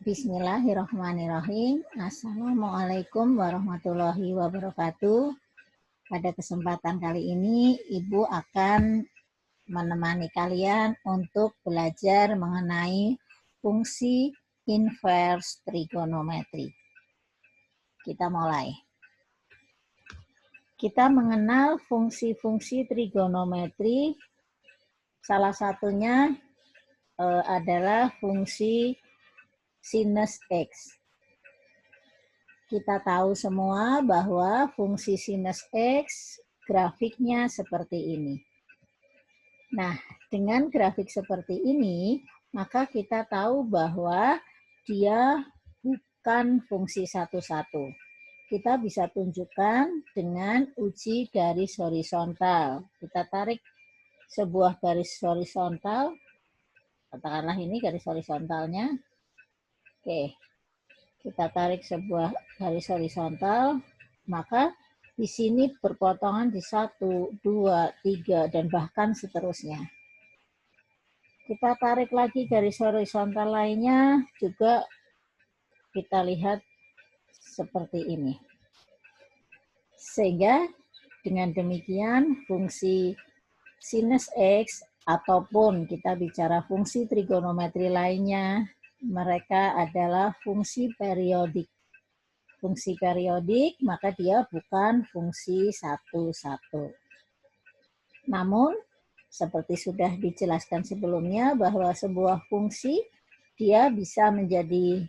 Bismillahirrahmanirrahim. Assalamualaikum warahmatullahi wabarakatuh. Pada kesempatan kali ini, Ibu akan menemani kalian untuk belajar mengenai fungsi inverse trigonometri. Kita mulai. Kita mengenal fungsi-fungsi trigonometri. Salah satunya adalah fungsi sinus X. Kita tahu semua bahwa fungsi sinus X grafiknya seperti ini. Nah, dengan grafik seperti ini, maka kita tahu bahwa dia bukan fungsi satu-satu. Kita bisa tunjukkan dengan uji garis horizontal. Kita tarik sebuah garis horizontal, katakanlah ini garis horizontalnya. Oke, kita tarik sebuah garis horizontal, maka di sini berpotongan di 1, 2, 3, dan bahkan seterusnya. Kita tarik lagi garis horizontal lainnya, juga kita lihat seperti ini. Sehingga dengan demikian fungsi sinus X ataupun kita bicara fungsi trigonometri lainnya, mereka adalah fungsi periodik. Fungsi periodik, maka dia bukan fungsi satu-satu. Namun, seperti sudah dijelaskan sebelumnya, bahwa sebuah fungsi, dia bisa menjadi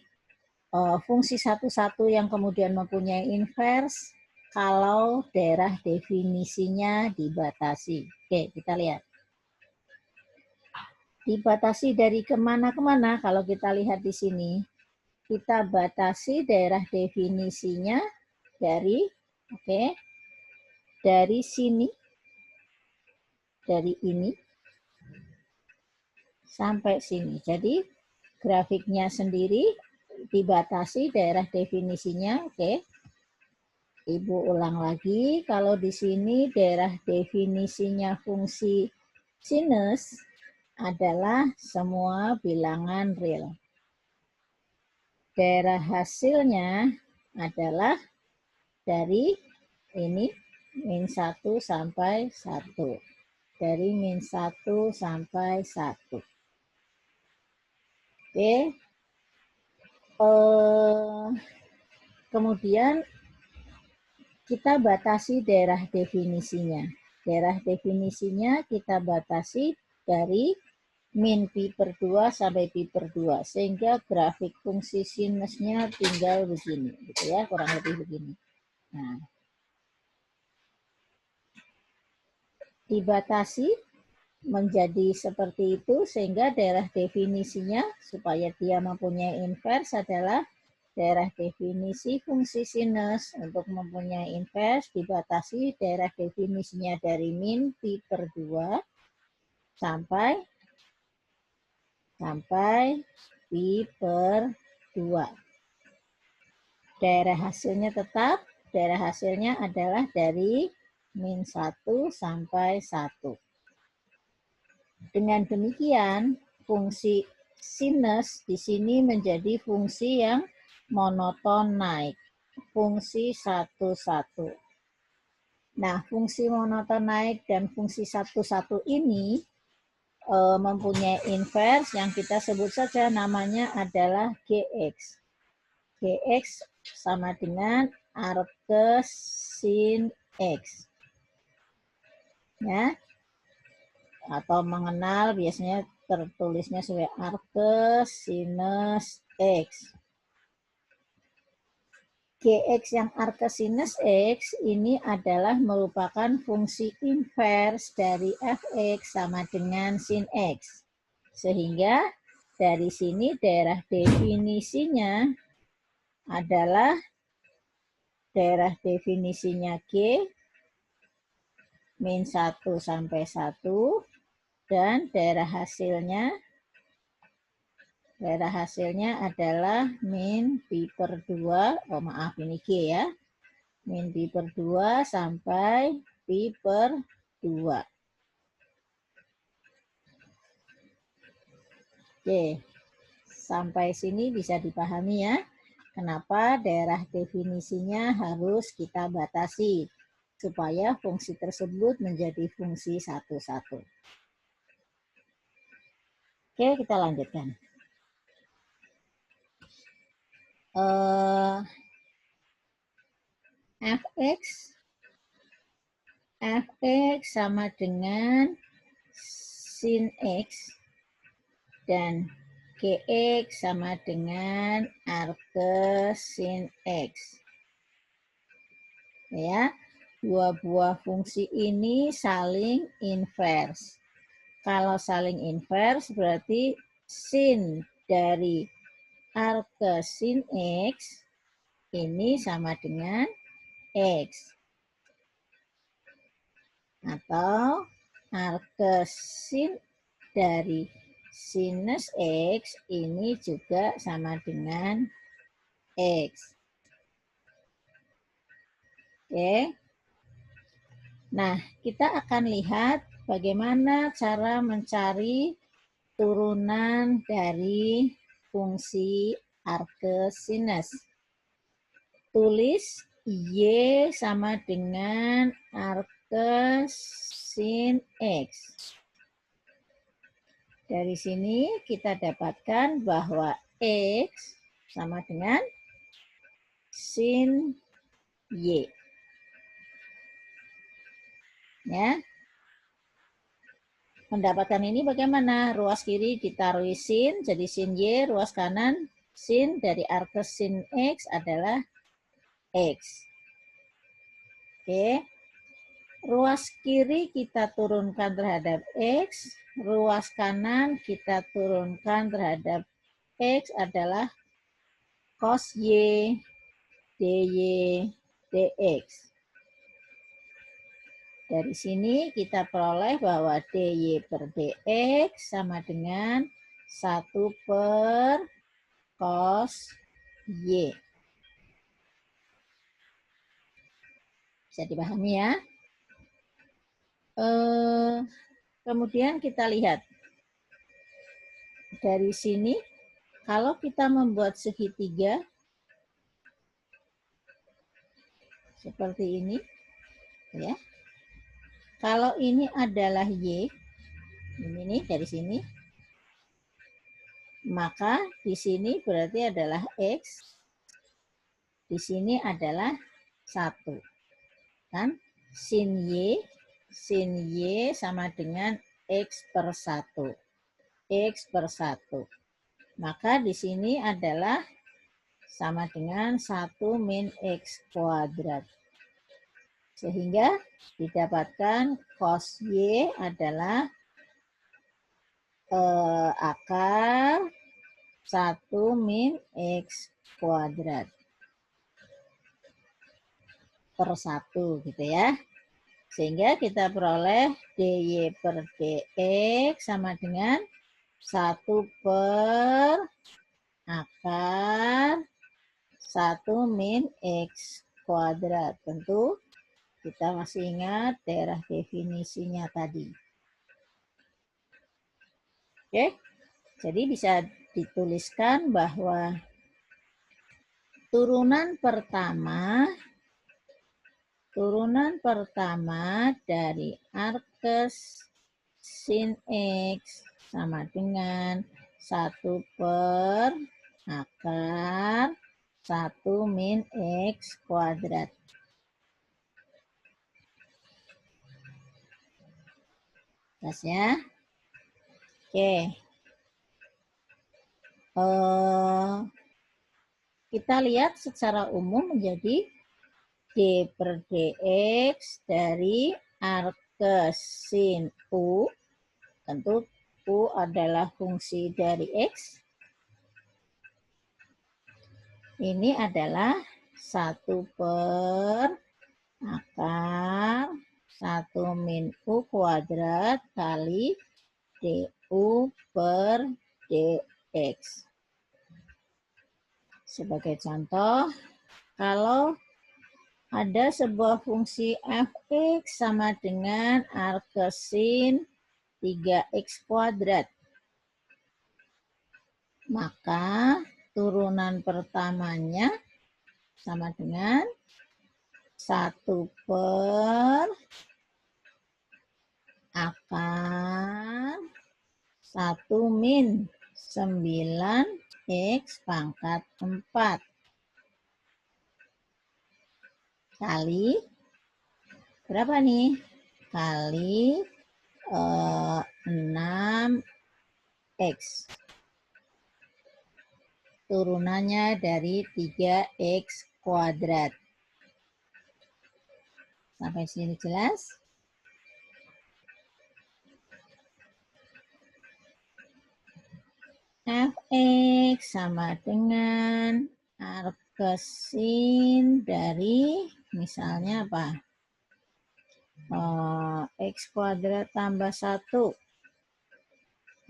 fungsi satu-satu yang kemudian mempunyai inverse, kalau daerah definisinya dibatasi. Oke, kita lihat. Dibatasi dari kemana-kemana, kalau kita lihat di sini, kita batasi daerah definisinya dari, dari sini, dari ini, sampai sini. Jadi, grafiknya sendiri dibatasi daerah definisinya, Ibu ulang lagi, kalau di sini daerah definisinya fungsi sinus adalah semua bilangan real. Daerah hasilnya adalah dari ini min 1 sampai 1. Dari min 1 sampai 1. Oke. Kemudian kita batasi daerah definisinya. Daerah definisinya kita batasi dari min pi per 2 sampai pi per 2. Sehingga grafik fungsi sinusnya tinggal begini. Gitu ya, kurang lebih begini. Nah, dibatasi menjadi seperti itu sehingga daerah definisinya supaya dia mempunyai inverse adalah daerah definisi fungsi sinus. Untuk mempunyai inverse dibatasi daerah definisinya dari min pi per 2 sampai pi per 2. Daerah hasilnya tetap, daerah hasilnya adalah dari min 1 sampai 1. Dengan demikian, fungsi sinus di sini menjadi fungsi yang monoton naik, fungsi satu-satu. Nah, fungsi monoton naik dan fungsi satu-satu ini mempunyai inverse yang kita sebut saja namanya adalah Gx. Gx sama dengan arcus sin X. Ya. Atau mengenal biasanya tertulisnya sebagai arcus sinus X. Gx yang arcus sinus X ini adalah merupakan fungsi inverse dari fx sama dengan sin X. Sehingga dari sini daerah definisinya adalah daerah definisinya G min 1 sampai 1 dan daerah hasilnya adalah min pi per 2, ini G ya, min pi per 2 sampai pi per 2. Oke, Sampai sini bisa dipahami ya, kenapa daerah definisinya harus kita batasi, supaya fungsi tersebut menjadi fungsi satu-satu. Oke, kita lanjutkan. Fx sama dengan sin X dan Gx sama dengan arcus sin X. Ya, dua buah fungsi ini saling invers. Kalau saling invers berarti sin dari arcus sin X ini sama dengan X. Atau arcus sin dari sinus X ini juga sama dengan X. Oke. Nah, kita akan lihat bagaimana cara mencari turunan dari fungsi arcus sinus. Tulis Y sama dengan arcus sin X. Dari sini kita dapatkan bahwa X sama dengan sin Y. Ya. Mendapatkan ini bagaimana? Ruas kiri ditaruh sin, jadi sin Y, ruas kanan sin dari arcus sin X adalah X. Oke. Ruas kiri kita turunkan terhadap X, ruas kanan kita turunkan terhadap X adalah cos Y dy dx. Dari sini kita peroleh bahwa dy per dx sama dengan 1 per cos Y. Bisa dipahami ya? Kemudian kita lihat. Dari sini, kalau kita membuat segitiga, seperti ini, ya. Kalau ini adalah Y, ini nih dari sini, maka di sini berarti adalah X, di sini adalah 1. Kan? Sin Y sama dengan X per 1. X per 1. Maka di sini adalah sama dengan 1 min X kuadrat. Sehingga didapatkan cos Y adalah akar 1 min X kuadrat per 1 gitu ya. Sehingga kita peroleh dy per dx sama dengan 1 per akar 1 min X kuadrat. Tentu kita masih ingat daerah definisinya tadi. Oke, jadi bisa dituliskan bahwa turunan pertama dari arcus sin X sama dengan 1 per akar 1 min X kuadrat. Jelas ya? Oke. Kita lihat secara umum menjadi D per dx dari arcus sin U. Tentu U adalah fungsi dari X. Ini adalah 1 per akar 1 min U kuadrat kali du per dx. Sebagai contoh, kalau ada sebuah fungsi fx sama dengan arcus sin 3x kuadrat. maka turunan pertamanya sama dengan 1/akar 1 min 9x pangkat 4 kali berapa nih? Kali 6x. Turunannya dari 3x kuadrat. Sampai sini jelas? Fx sama dengan arcsin dari misalnya apa? X kuadrat tambah 1.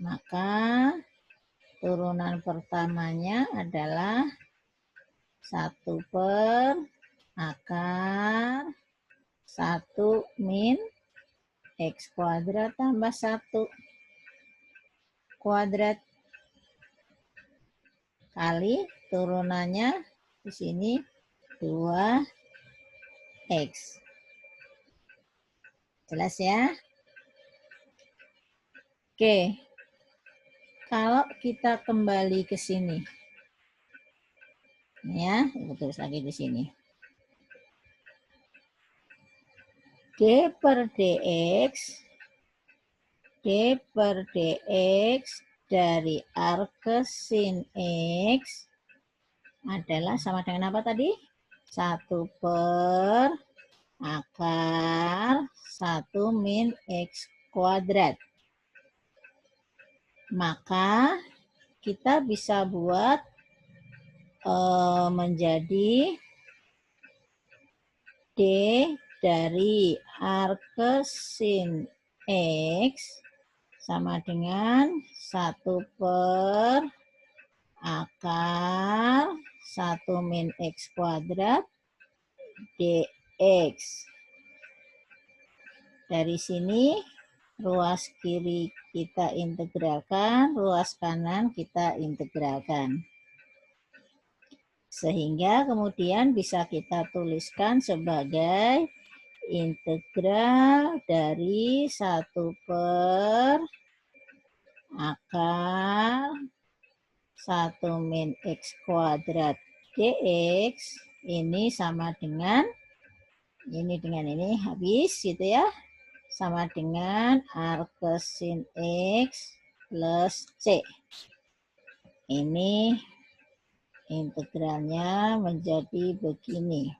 Maka turunan pertamanya adalah 1/akar 1 min x kuadrat tambah 1 kuadrat kali turunannya di sini 2x. Jelas ya? Oke. Kalau kita kembali ke sini. Ya, tulis lagi di sini. D per dx dari arcsin x adalah sama dengan apa tadi? 1/akar 1 min x kuadrat. Maka kita bisa buat menjadi D dari arcsin x sama dengan 1/akar 1 min x kuadrat dx. Dari sini ruas kiri kita integralkan, ruas kanan kita integralkan. Sehingga kemudian bisa kita tuliskan sebagai integral dari 1/akar 1 min x kuadrat dx ini sama dengan ini habis gitu ya. Sama dengan arcsin x plus c. Ini integralnya menjadi begini.